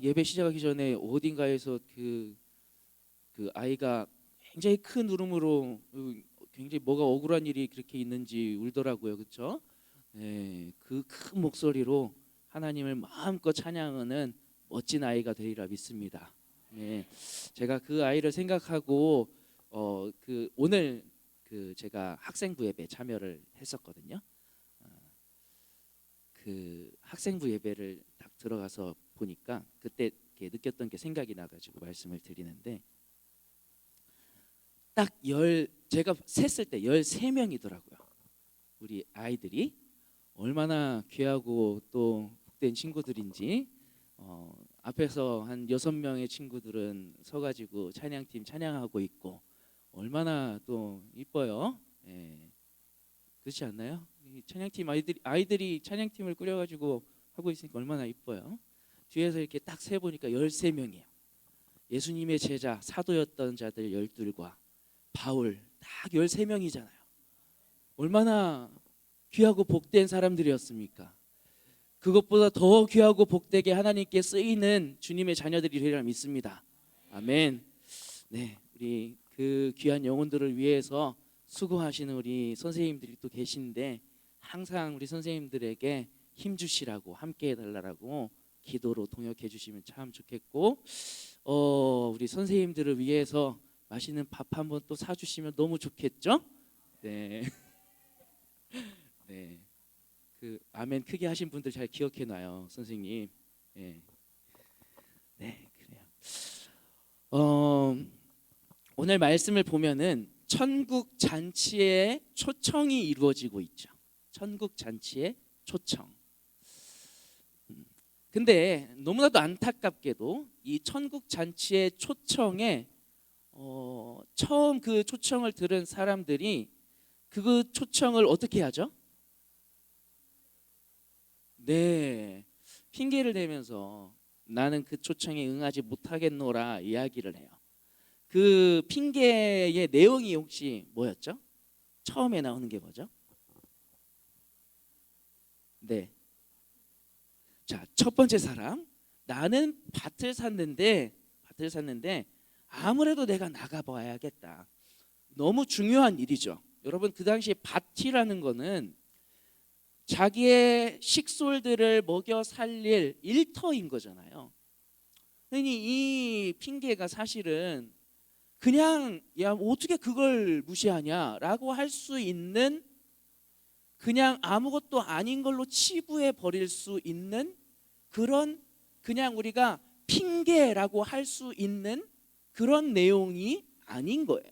예배 시작하기 전에 어딘가에서 그 아이가 굉장히 큰 울음으로 굉장히 뭐가 억울한 일이 그렇게 있는지 울더라고요. 그렇죠? 네, 그 큰 목소리로 하나님을 마음껏 찬양하는 멋진 아이가 되리라 믿습니다. 네, 제가 그 아이를 생각하고 오늘 제가 학생부 예배 참여를 했었거든요. 그 학생부 예배를 딱 들어가서 보니까 그때 이렇게 느꼈던 게 생각이 나가지고 말씀을 드리는데, 제가 셌을 때 13명이더라고요. 우리 아이들이 얼마나 귀하고 또 복된 친구들인지, 앞에서 한 6명의 친구들은 서가지고 찬양팀 찬양하고 있고 얼마나 또 이뻐요. 예. 그렇지 않나요? 이 찬양팀 아이들이 찬양팀을 꾸려가지고 하고 있으니까 얼마나 이뻐요. 뒤에서 이렇게 딱 세보니까 13명이에요. 예수님의 제자 사도였던 자들 12과 바울 딱 13명이잖아요. 얼마나 귀하고 복된 사람들이었습니까? 그것보다 더 귀하고 복되게 하나님께 쓰이는 주님의 자녀들이 되리라 믿습니다. 아멘. 네, 우리 그 귀한 영혼들을 위해서 수고하시는 우리 선생님들이 또 계신데, 항상 우리 선생님들에게 힘 주시라고, 함께 해달라고 기도로 동역해 주시면 참 좋겠고, 우리 선생님들을 위해서 맛있는 밥 한번 또 사주시면 너무 좋겠죠? 네. 네. 그 아멘 크게 하신 분들 잘 기억해 놔요, 선생님. 네. 네, 그래요. 오늘 말씀을 보면은 천국 잔치의 초청이 이루어지고 있죠. 천국 잔치의 초청. 근데 너무나도 안타깝게도 이 천국 잔치의 초청에 처음 그 초청을 들은 사람들이 그 초청을 어떻게 하죠? 네, 핑계를 대면서 나는 그 초청에 응하지 못하겠노라 이야기를 해요. 그 핑계의 내용이 혹시 뭐였죠? 처음에 나오는 게 뭐죠? 네. 자, 첫 번째 사람, 나는 밭을 샀는데 아무래도 내가 나가봐야겠다. 너무 중요한 일이죠. 여러분, 그 당시에 밭이라는 거는 자기의 식솔들을 먹여 살릴 일터인 거잖아요. 그러니 이 핑계가 사실은 그냥 야 어떻게 그걸 무시하냐라고 할 수 있는, 그냥 아무것도 아닌 걸로 치부해 버릴 수 있는 그런, 그냥 우리가 핑계라고 할 수 있는 그런 내용이 아닌 거예요.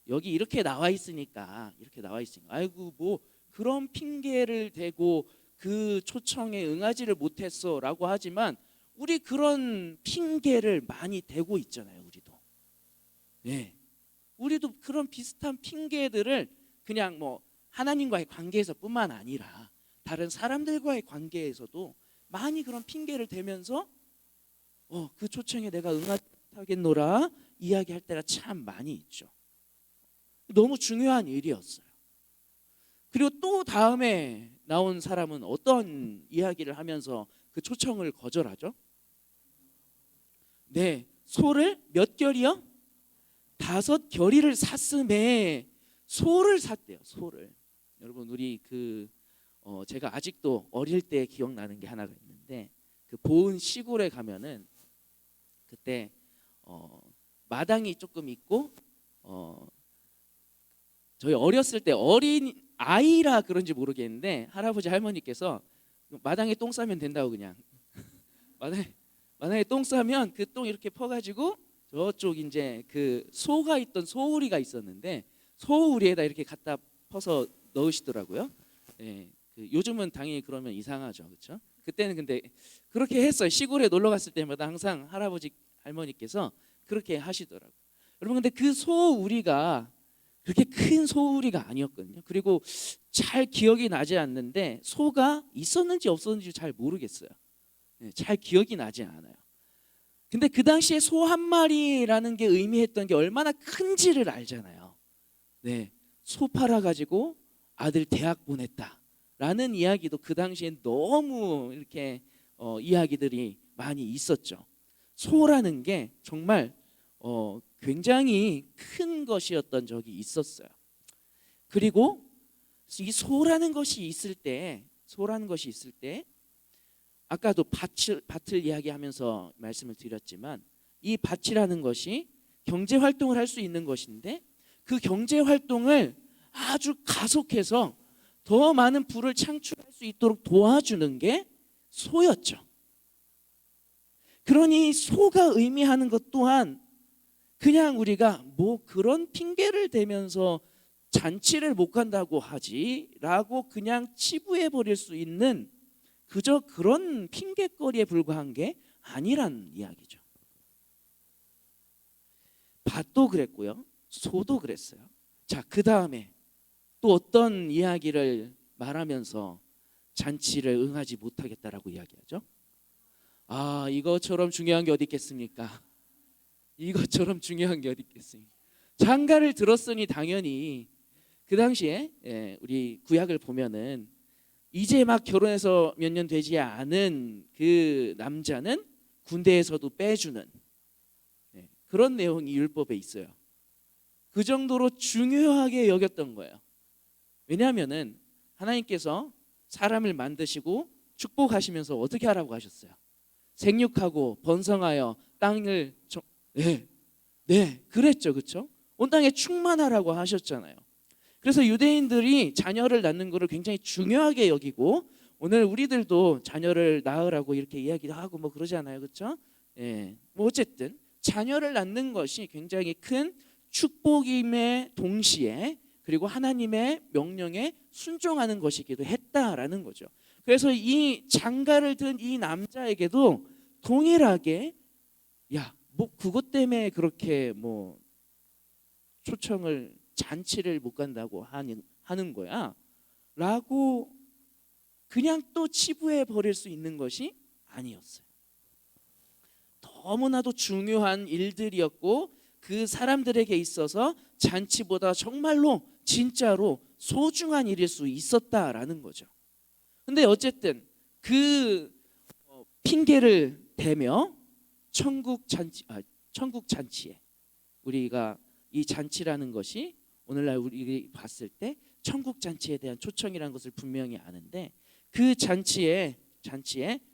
여기 이렇게 나와 있으니까 아이고 뭐 그런 핑계를 대고 그 초청에 응하지를 못했어라고 하지만, 우리 그런 핑계를 많이 대고 있잖아요. 우리도. 네. 우리도 그런 비슷한 핑계들을 그냥 뭐 하나님과의 관계에서뿐만 아니라 다른 사람들과의 관계에서도 많이 그런 핑계를 대면서 그 초청에 내가 응하겠노라 이야기할 때가 참 많이 있죠. 너무 중요한 일이었어요. 그리고 또 다음에 나온 사람은 어떤 이야기를 하면서 그 초청을 거절하죠? 네, 소를 몇 결이요? 5결이를 샀음에 소를 샀대요. 소를. 여러분, 우리 제가 아직도 어릴 때 기억나는 게 하나가 있는데, 그 보은 시골에 가면은 그때 마당이 조금 있고 저희 어렸을 때 어린 아이라 그런지 모르겠는데 할아버지 할머니께서 마당에 똥 싸면 된다고, 그냥 마당에 똥 싸면 그 똥 이렇게 퍼가지고 저쪽 이제 그 소가 있던 소우리가 있었는데 소우리에다 이렇게 갖다 퍼서 넣으시더라고요. 예, 요즘은 당연히 그러면 이상하죠, 그렇죠? 그때는 근데 그렇게 했어요. 시골에 놀러 갔을 때마다 항상 할아버지 할머니께서 그렇게 하시더라고요. 여러분, 근데 그 소우리가 그렇게 큰 소우리가 아니었거든요. 그리고 잘 기억이 나지 않는데 소가 있었는지 없었는지 잘 모르겠어요. 네, 잘 기억이 나지 않아요. 근데 그 당시에 소 한 마리라는 게 의미했던 게 얼마나 큰지를 알잖아요. 네, 소 팔아가지고 아들 대학 보냈다라는 이야기도 그 당시에 너무 이렇게 이야기들이 많이 있었죠. 소라는 게 정말 굉장히 큰 것이었던 적이 있었어요. 그리고 이 소라는 것이 있을 때 아까도 밭을 이야기하면서 말씀을 드렸지만 이 밭이라는 것이 경제 활동을 할 수 있는 것인데 그 경제 활동을 아주 가속해서 더 많은 부를 창출할 수 있도록 도와주는 게 소였죠. 그러니 소가 의미하는 것 또한 그냥 우리가 뭐 그런 핑계를 대면서 잔치를 못 간다고 하지라고 그냥 치부해 버릴 수 있는 그저 그런 핑계거리에 불과한 게 아니란 이야기죠. 밭도 그랬고요, 소도 그랬어요. 자, 그 다음에 또 어떤 이야기를 말하면서 잔치를 응하지 못하겠다라고 이야기하죠? 아, 이것처럼 중요한 게 어디 있겠습니까? 이것처럼 중요한 게 어디 있겠습니까? 장가를 들었으니 당연히 그 당시에 우리 구약을 보면은 이제 막 결혼해서 몇 년 되지 않은 그 남자는 군대에서도 빼주는 그런 내용이 율법에 있어요. 그 정도로 중요하게 여겼던 거예요. 왜냐하면은 하나님께서 사람을 만드시고 축복하시면서 어떻게 하라고 하셨어요? 생육하고 번성하여 땅을 그랬죠, 그렇죠? 온 땅에 충만하라고 하셨잖아요. 그래서 유대인들이 자녀를 낳는 것을 굉장히 중요하게 여기고 오늘 우리들도 자녀를 낳으라고 이렇게 이야기도 하고 뭐 그러지 않아요, 그렇죠? 뭐 어쨌든 자녀를 낳는 것이 굉장히 큰 축복임의 동시에 그리고 하나님의 명령에 순종하는 것이기도 했다라는 거죠. 그래서 이 장가를 든 이 남자에게도 동일하게 뭐 그것 때문에 그렇게 뭐 초청을 잔치를 못 간다고 하는 거야 라고 그냥 또 치부해 버릴 수 있는 것이 아니었어요. 너무나도 중요한 일들이었고 그 사람들에게 있어서 잔치보다 정말로 진짜로 소중한 일일 수 있었다라는 거죠. 근데 어쨌든 그 핑계를 대며 천국 잔치에 우리가 이 잔치라는 것이 오늘날 우리 봤을 때 천국 잔치에 대한 초청이라는 것을 분명히 아는데 그 잔치에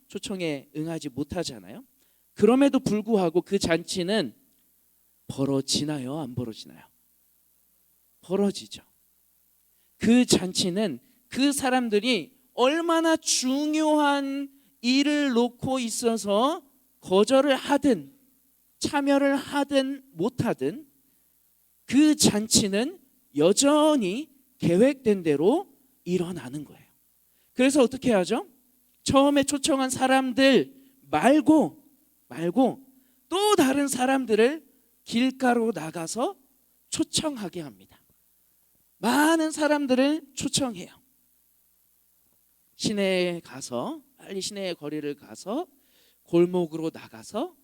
초청에 응하지 못하잖아요. 그럼에도 불구하고 그 잔치는 벌어지나요? 안 벌어지나요? 벌어지죠. 그 잔치는 그 사람들이 얼마나 중요한 일을 놓고 있어서 거절을 하든 참여를 하든 못하든 그 잔치는 여전히 계획된 대로 일어나는 거예요. 그래서 어떻게 하죠? 처음에 초청한 사람들 말고 또 다른 사람들을 길가로 나가서 초청하게 합니다. 많은 사람들을 초청해요. 시내에 가서 빨리 시내의 거리를 가서 골목으로 나가서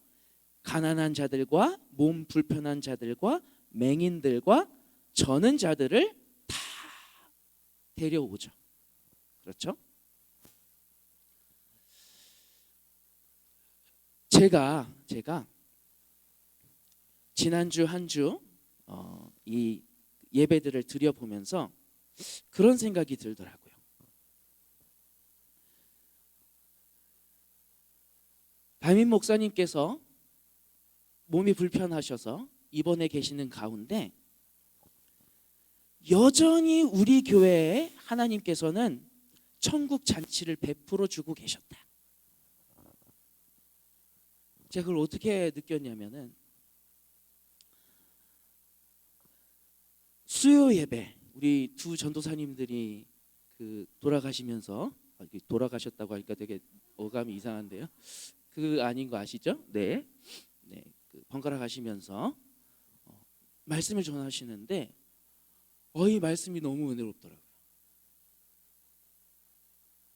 가난한 자들과 몸 불편한 자들과 맹인들과 저는 자들을 다 데려오죠. 그렇죠? 제가 지난주 한 주 이 예배들을 드려보면서 그런 생각이 들더라고요. 담임 목사님께서 몸이 불편하셔서 입원해 계시는 가운데 여전히 우리 교회에 하나님께서는 천국 잔치를 베풀어 주고 계셨다. 제가 그걸 어떻게 느꼈냐면은 수요 예배 우리 두 전도사님들이 돌아가시면서 돌아가셨다고 하니까 되게 어감이 이상한데요. 그 아닌 거 아시죠? 네. 번갈아 가시면서 말씀을 전하시는데 이 말씀이 너무 은혜롭더라고요.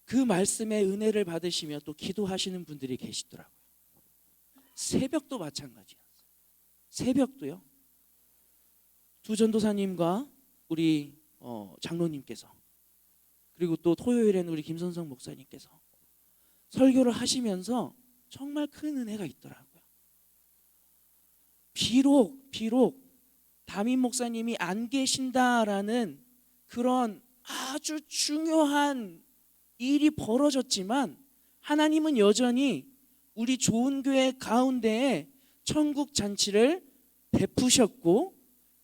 그 말씀의 은혜를 받으시며 또 기도하시는 분들이 계시더라고요. 새벽도 마찬가지였어요. 새벽도요. 두 전도사님과 우리 장로님께서 그리고 또 토요일에는 우리 김선성 목사님께서 설교를 하시면서 정말 큰 은혜가 있더라고요. 비록 담임 목사님이 안 계신다라는 그런 아주 중요한 일이 벌어졌지만 하나님은 여전히 우리 좋은 교회 가운데에 천국 잔치를 베푸셨고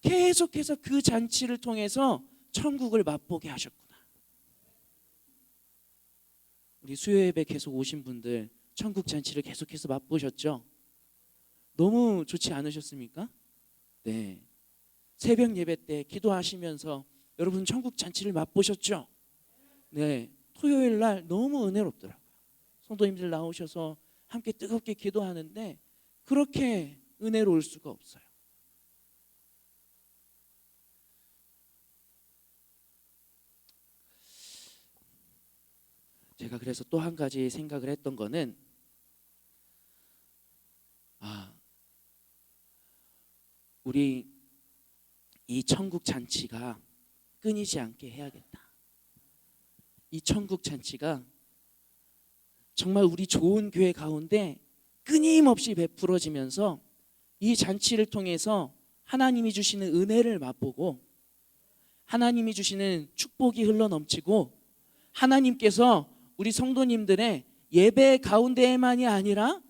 계속해서 그 잔치를 통해서 천국을 맛보게 하셨구나. 우리 수요 예배 계속 오신 분들 천국 잔치를 계속해서 맛보셨죠? 너무 좋지 않으셨습니까? 네. 새벽 예배 때 기도하시면서 여러분 천국 잔치를 맛보셨죠? 네. 토요일 날 너무 은혜롭더라고요. 성도님들 나오셔서 함께 뜨겁게 기도하는데 그렇게 은혜로울 수가 없어요. 제가 그래서 또 한 가지 생각을 했던 거는 우리 이 천국 잔치가 끊이지 않게 해야겠다. 이 천국 잔치가 정말 우리 좋은 교회 가운데 끊임없이 베풀어지면서 이 잔치를 통해서 하나님이 주시는 은혜를 맛보고 하나님이 주시는 축복이 흘러넘치고 하나님께서 우리 성도님들의 예배 가운데만이 아니라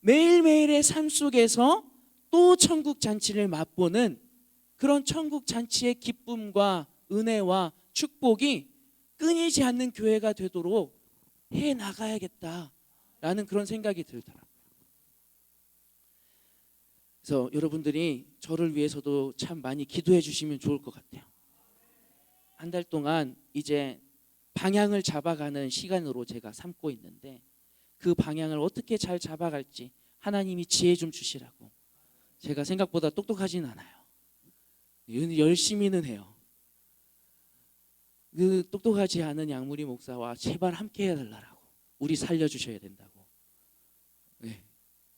매일매일의 삶 속에서 또 천국 잔치를 맛보는 그런 천국 잔치의 기쁨과 은혜와 축복이 끊이지 않는 교회가 되도록 해 나가야겠다라는 그런 생각이 들더라고요. 그래서 여러분들이 저를 위해서도 참 많이 기도해 주시면 좋을 것 같아요. 한 달 동안 이제 방향을 잡아가는 시간으로 제가 삼고 있는데 그 방향을 어떻게 잘 잡아갈지 하나님이 지혜 좀 주시라고. 제가 생각보다 똑똑하진 않아요. 열심히는 해요. 그 똑똑하지 않은 양무리 목사와 제발 함께 해달라고. 우리 살려주셔야 된다고. 네,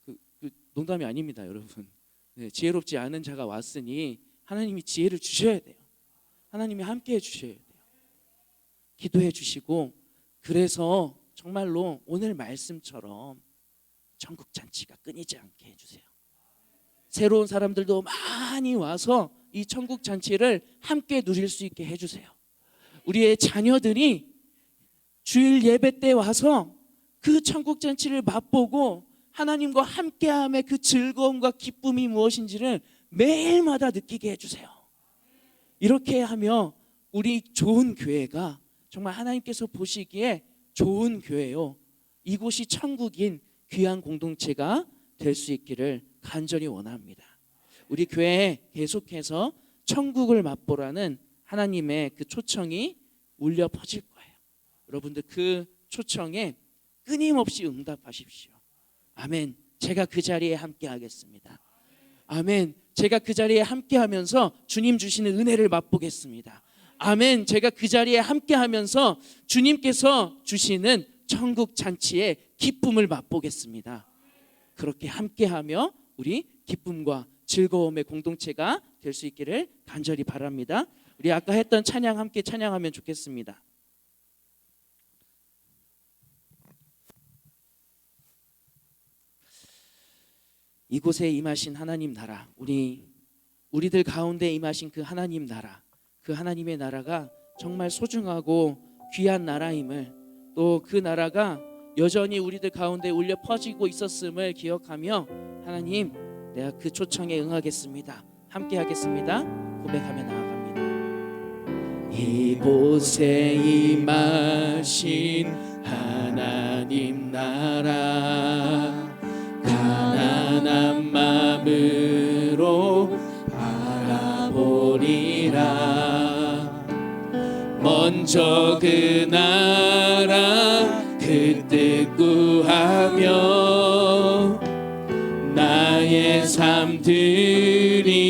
그 농담이 아닙니다, 여러분. 네, 지혜롭지 않은 자가 왔으니 하나님이 지혜를 주셔야 돼요. 하나님이 함께 해주셔야 돼요. 기도해 주시고 그래서 정말로 오늘 말씀처럼 천국 잔치가 끊이지 않게 해주세요. 새로운 사람들도 많이 와서 이 천국 잔치를 함께 누릴 수 있게 해주세요. 우리의 자녀들이 주일 예배 때 와서 그 천국 잔치를 맛보고 하나님과 함께함의 그 즐거움과 기쁨이 무엇인지를 매일마다 느끼게 해주세요. 이렇게 하며 우리 좋은 교회가 정말 하나님께서 보시기에 좋은 교회요, 이곳이 천국인 귀한 공동체가 될 수 있기를 간절히 원합니다. 우리 교회에 계속해서 천국을 맛보라는 하나님의 그 초청이 울려 퍼질 거예요. 여러분들 그 초청에 끊임없이 응답하십시오. 아멘. 제가 그 자리에 함께 하겠습니다. 아멘. 제가 그 자리에 함께 하면서 주님 주시는 은혜를 맛보겠습니다. 아멘. 제가 그 자리에 함께 하면서 주님께서 주시는 천국 잔치의 기쁨을 맛보겠습니다. 그렇게 함께하며 우리 기쁨과 즐거움의 공동체가 될 수 있기를 간절히 바랍니다. 우리 아까 했던 찬양 함께 찬양하면 좋겠습니다. 이곳에 임하신 하나님 나라, 우리들 가운데 임하신 그 하나님 나라, 그 하나님의 나라가 정말 소중하고 귀한 나라임을, 또 그 나라가 여전히 우리들 가운데 울려 퍼지고 있었음을 기억하며 하나님, 내가 그 초청에 응하겠습니다. 함께 하겠습니다. 고백하며 나아갑니다. 이곳에 임하신 하나님 나라, 가난한 마음으로 바라보리라. 먼저 그 나라 그 뜻 구하며 나의 삶 드리리.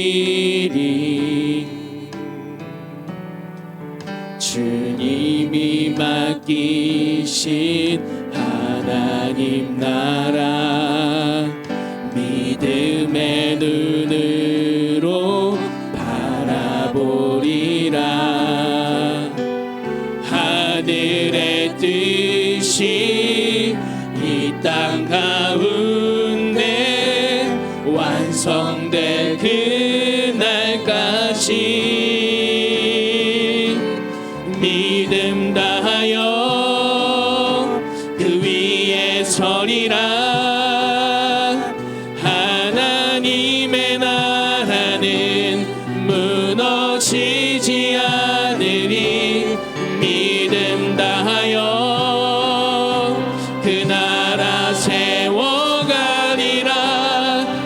주님이 맡기신 하나님 나라, 믿음의 눈으로 바라보리라. 하늘의 뜻이 이 땅 가운데 그날까지 믿음 다하여 그 위에 서리라. 하나님의 나라는 무너지지 않으리. 믿음 다하여 그 나라 세워가리라.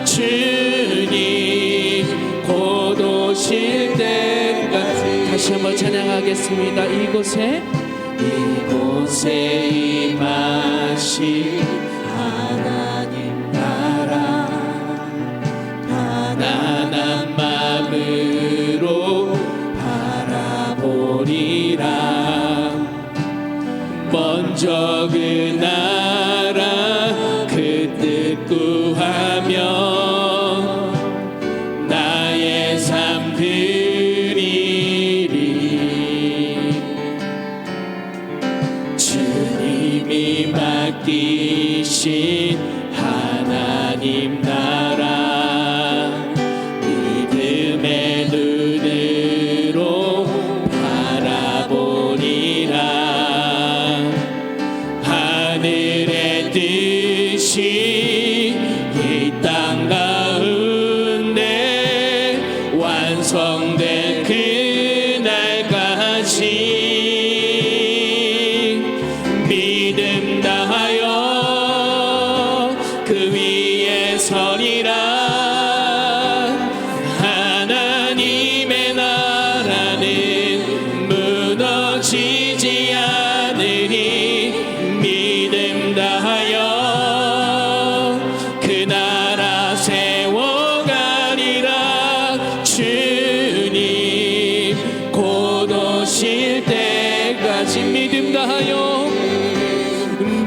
주님 곧 오실 때까지. 다시 한번 찬양하겠습니다. 이곳에 임하신 하나님 나라, 가난한 마음으로 바라보리라. 먼저 그 나라 그 뜻 구하며 나의 삶 드리리. 주님이 맡기신 하나님 나라, 믿음의 눈으로 바라보리라. 하늘의 뜻이 이 땅 가운데 완성된 그날까지 믿음 다하여 그 위에 서리라. 하나님의 나라는 무너지지 않으리. 믿음 다하여 그 나라 세워가리라. 주님 곧 오실 때까지 믿음 다하여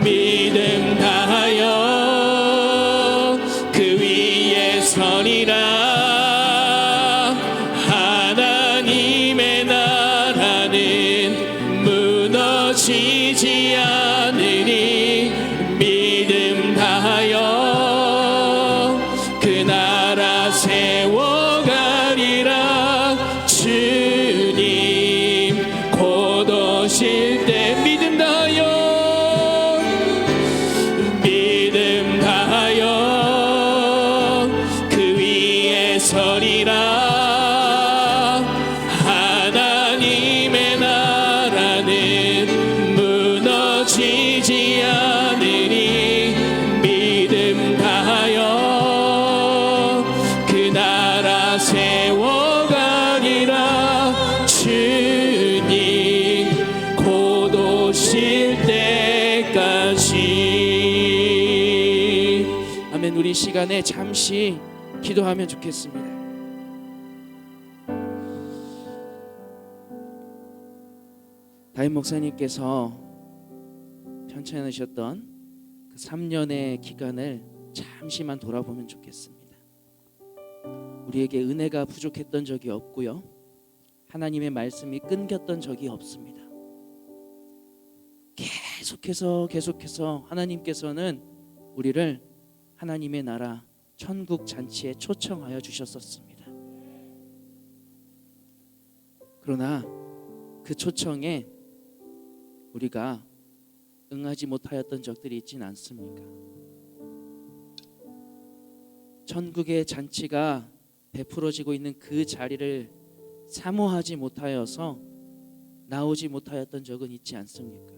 믿음 다하여 그 위에 서리라. 하나님의 나라는 무너지지 않으리. 믿음 다하여 그 나라 세워가리라. 주님 곧 오실 때 믿음 다하여 믿음 다하여 그 위에 서리라. 하나님의 나라는 무너지지 않으리. 믿음 다하여 그 나라 세워가리라. 주님 곧 오실 때까지. 아멘. 우리 시간에 잠시 기도하면 좋겠습니다. 다임 목사님께서 편찬하셨던 그 3년의 기간을 잠시만 돌아보면 좋겠습니다. 우리에게 은혜가 부족했던 적이 없고요, 하나님의 말씀이 끊겼던 적이 없습니다. 계속해서 하나님께서는 우리를 하나님의 나라 천국 잔치에 초청하여 주셨었습니다. 그러나 그 초청에 우리가 응하지 못하였던 적들이 있진 않습니까? 천국의 잔치가 베풀어지고 있는 그 자리를 사모하지 못하여서 나오지 못하였던 적은 있지 않습니까?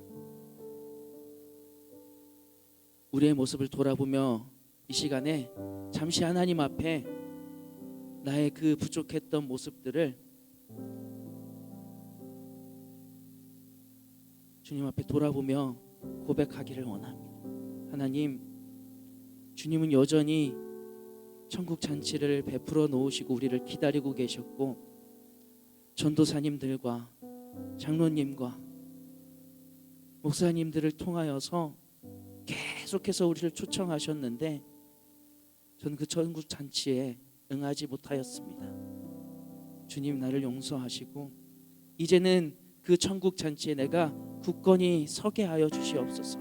우리의 모습을 돌아보며 이 시간에 잠시 하나님 앞에 나의 그 부족했던 모습들을 주님 앞에 돌아보며 고백하기를 원합니다. 하나님, 주님은 여전히 천국 잔치를 베풀어 놓으시고 우리를 기다리고 계셨고, 전도사님들과 장로님과 목사님들을 통하여서 계속해서 우리를 초청하셨는데 저는 그 천국 잔치에 응하지 못하였습니다. 주님, 나를 용서하시고 이제는 그 천국 잔치에 내가 굳건히 서게 하여 주시옵소서.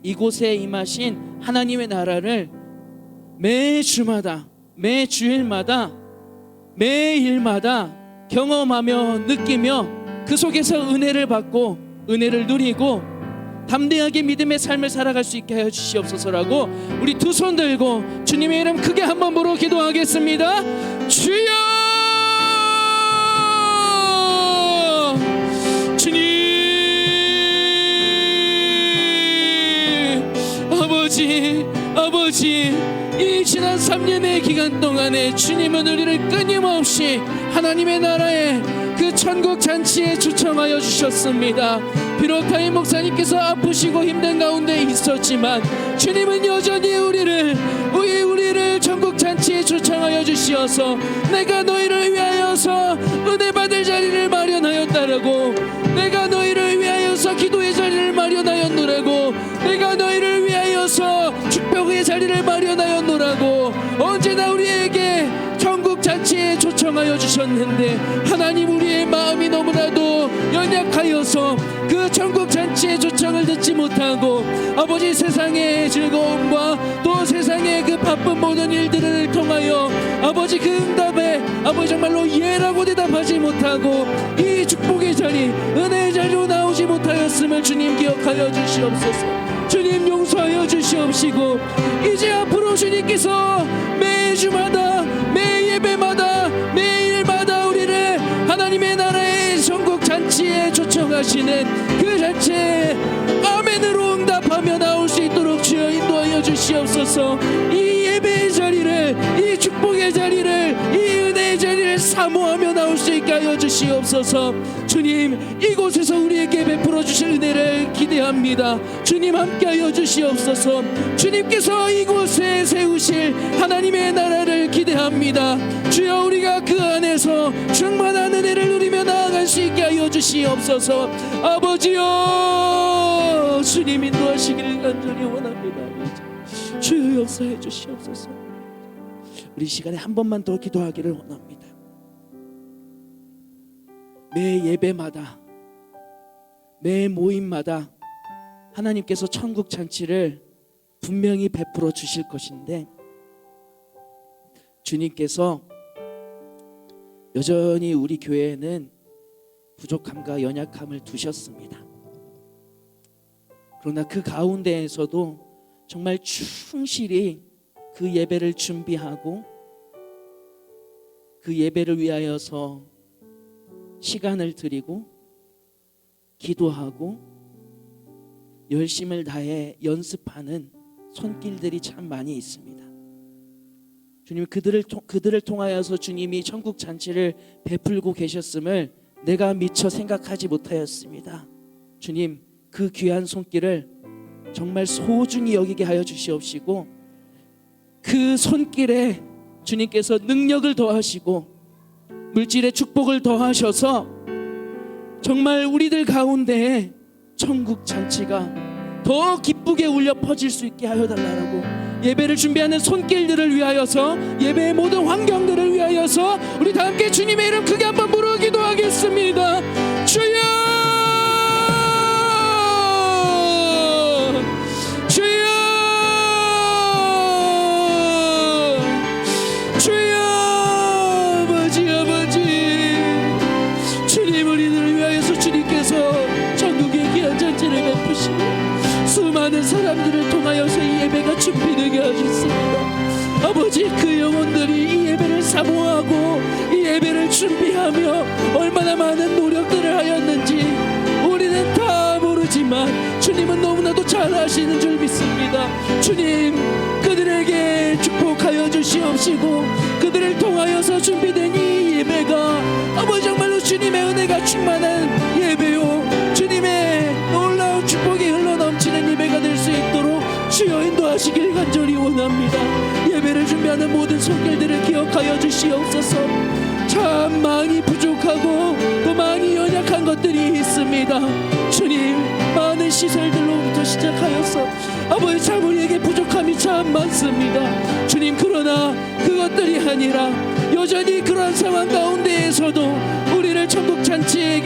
이곳에 임하신 하나님의 나라를 매 주마다 매 주일마다 매일마다 경험하며 느끼며 그 속에서 은혜를 받고 은혜를 누리고 담대하게 믿음의 삶을 살아갈 수 있게 하여 주시옵소서라고 우리 두 손 들고 주님의 이름 크게 한번 부르고 기도하겠습니다. 주여! 주님! 아버지 이 지난 3년의 기간 동안에 주님은 우리를 끊임없이 하나님의 나라에 그 천국 잔치에 초청하여 주셨습니다. 비록 담임 목사님께서 아프시고 힘든 가운데 있었지만 주님은 여전히 우리를 천국 잔치에 초청하여 주시어서 내가 너희를 위하여서 은혜 받을 자리를 마련하였다라고, 내가 너희를 위하여서 기도의 자리를 마련하였노라고, 내가 너희를 위하여서 축복의 자리를 마련하였노라고 언제나 우리에게 천국 잔치에 초청하여 주셨는데, 하나님 우리의 마음이 너무나도 연약하여서 그 천국 잔치의 초청을 듣지 못하고 아버지 세상의 즐거움과 또 세상의 그 바쁜 모든 일들을 통하여 아버지 그 응답에 아버지 정말로 예라고 대답하지 못하고 이 축복의 자리 은혜의 자리로 나오지 못하였음을 주님 기억하여 주시옵소서. 주님 용서하여 주시옵시고 이제 앞으로 주님께서 매주마다 매 예배마다 매일마다 우리를 하나님의 나라의 천국 잔치에 초청하시는 그 잔치에 아멘으로 응답하며 나올 수 있도록 주여 인도하여 주시옵소서. 이 예배의 자리를, 이 축복의 자리를, 이 은혜의 자리를 사모하며 나올 수 있게 하여 주시옵소서. 주님 이곳에서 우리에게 베풀어 주실 은혜를 기대합니다. 주님 함께하여 주시옵소서. 주님께서 이곳에 세우실 하나님의 나라를 기대합니다. 주여 우리가 그 안에서 충만한 은혜를 누리며 나아갈 수 있게 하여 주시옵소서. 아버지여 주님 인도하시기를 간절히 원합니다. 주여 역사해 주시옵소서. 우리 시간에 한 번만 더 기도하기를 원합니다. 매 예배마다 매 모임마다 하나님께서 천국 잔치를 분명히 베풀어 주실 것인데 주님께서 여전히 우리 교회에는 부족함과 연약함을 두셨습니다. 그러나 그 가운데에서도 정말 충실히 그 예배를 준비하고 그 예배를 위하여서 시간을 드리고 기도하고 열심을 다해 연습하는 손길들이 참 많이 있습니다. 주님 그들을 통하여서 주님이 천국 잔치를 베풀고 계셨음을 내가 미처 생각하지 못하였습니다. 주님 그 귀한 손길을 정말 소중히 여기게 하여 주시옵시고 그 손길에 주님께서 능력을 더하시고 물질의 축복을 더하셔서 정말 우리들 가운데에 천국 잔치가 더 기쁘게 울려 퍼질 수 있게 하여 달라고, 예배를 준비하는 손길들을 위하여서 예배의 모든 환경들을 위하여서 우리 다 함께 주님의 이름 크게 한번 부르고 기도하겠습니다. 주여 주여 주여 아버지 주님 우리들을 위하여서 주님께서 천국의 귀한 잔치를 베푸시고 수많은 사람들을 통하여서 이 예배가 준비되게 하셨습니다. 아버지 그 영혼들이 이 예배를 사모하고 이 예배를 준비하며 얼마나 많은 노력들을 하였는지 우리는 다 모르지만 주님은 너무나도 잘 아시는 줄 믿습니다. 주님 그들에게 축복하여 주시옵시고 그들을 통하여서 준비된 이 예배가 아버지 정말로 주님의 은혜가 충만한 예배요 주님의 놀라운 축복이 흘러넘치는 예배가 될 수 있도록 주여 인도하시길 간절히 원합니다. 예배를 준비하는 모든 손길들을 기억하여 주시옵소서. 참 많이 부족하고 또 많이 연약한 것들이 있습니다. 주님 많은 시설들로부터 시작하여서 아버지 참 우리에게 부족함이 참 많습니다. 주님 그러나 그것들이 아니라 여전히 그러한 상황 가운데에서도 우리를 천국 잔치에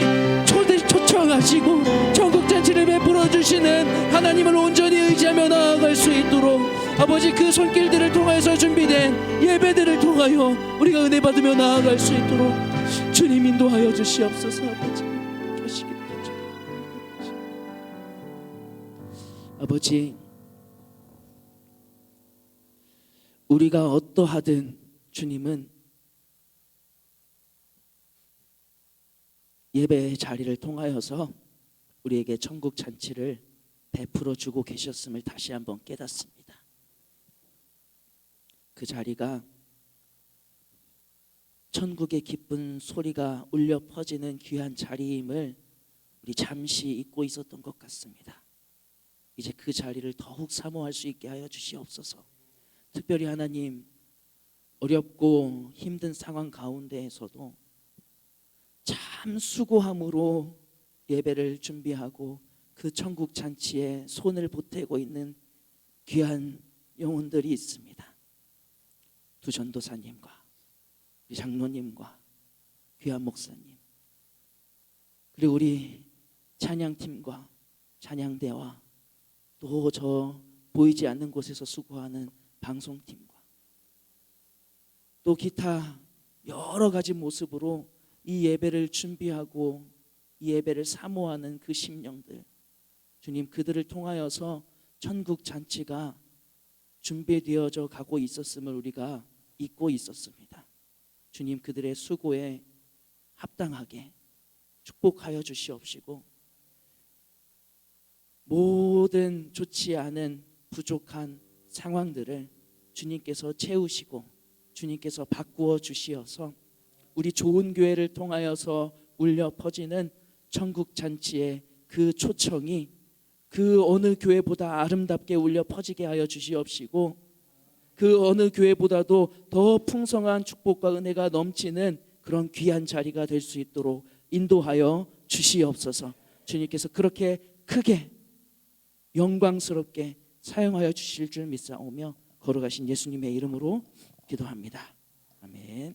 초청하시고 천국 잔치를 베풀어 주시는 하나님을 온전히 의지하며 나아갈 수 있도록 아버지, 그 손길들을 통하여서 준비된 예배들을 통하여 우리가 은혜 받으며 나아갈 수 있도록 주님 인도하여 주시옵소서. 아버지, 주시기 바랍니다. 아버지, 우리가 어떠하든 주님은 예배의 자리를 통하여서 우리에게 천국 잔치를 베풀어 주고 계셨음을 다시 한번 깨닫습니다. 그 자리가 천국의 기쁜 소리가 울려 퍼지는 귀한 자리임을 우리 잠시 잊고 있었던 것 같습니다. 이제 그 자리를 더욱 사모할 수 있게 하여 주시옵소서. 특별히 하나님, 어렵고 힘든 상황 가운데에서도 참 수고함으로 예배를 준비하고 그 천국 잔치에 손을 보태고 있는 귀한 영혼들이 있습니다. 두 전도사님과 우리 장로님과 귀한 목사님, 그리고 우리 찬양팀과 찬양대와 또 저 보이지 않는 곳에서 수고하는 방송팀과 또 기타 여러 가지 모습으로 이 예배를 준비하고 이 예배를 사모하는 그 심령들, 주님, 그들을 통하여서 천국 잔치가 준비되어져 가고 있었음을 우리가 잊고 있었습니다. 주님, 그들의 수고에 합당하게 축복하여 주시옵시고, 모든 좋지 않은 부족한 상황들을 주님께서 채우시고 주님께서 바꾸어 주시어서 우리 좋은 교회를 통하여서 울려 퍼지는 천국 잔치의 그 초청이 그 어느 교회보다 아름답게 울려 퍼지게 하여 주시옵시고, 그 어느 교회보다도 더 풍성한 축복과 은혜가 넘치는 그런 귀한 자리가 될 수 있도록 인도하여 주시옵소서. 주님께서 그렇게 크게 영광스럽게 사용하여 주실 줄 믿사오며 걸어가신 예수님의 이름으로 기도합니다. 아멘.